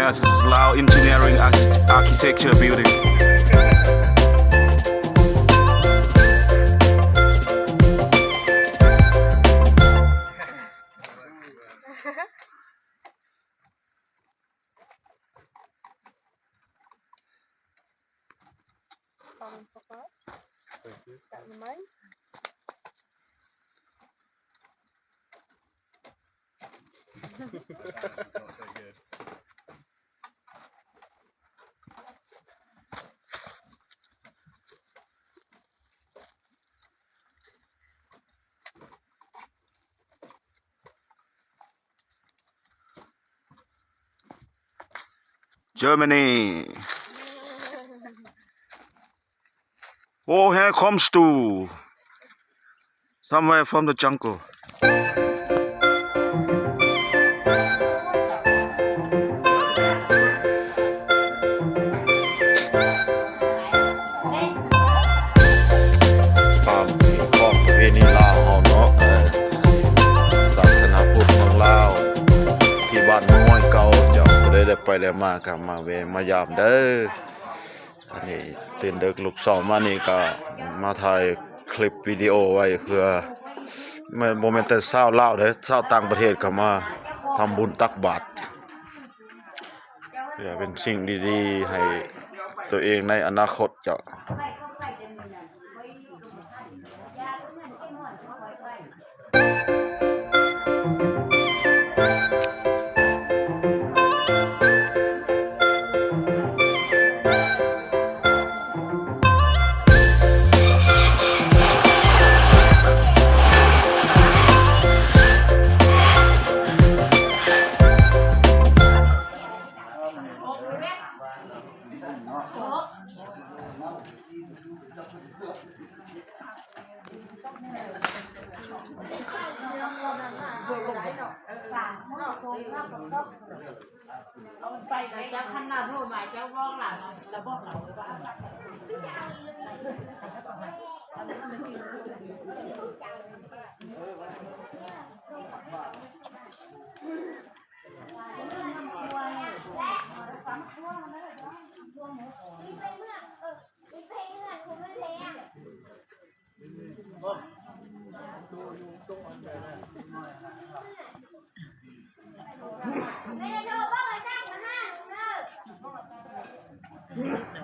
Yes, Lao Engineering Architecture Building. It's not so good. Germany. Oh, here comes to somewhere from the jungle.ได้ไปแล้วมาก็มาเวมายามเด้ออันนี้ตื่นดึกลูกสองมานี่ก็มาถ่ายคลิปวิดีโอไว้เพื่อบ่แม่นแต่ชาวลาวเด้อชาวต่างประเทศก็มาทำบุญตักบาตรเพื่อเป็นสิ่งดีๆให้ตัวเองในอนาคตจ้ะไปไหนจะขนาดโทรมาเจ้าบอกหลังจะบอกเราว่าไม่ได้โทรบอกให้จ้างมา5เด้อ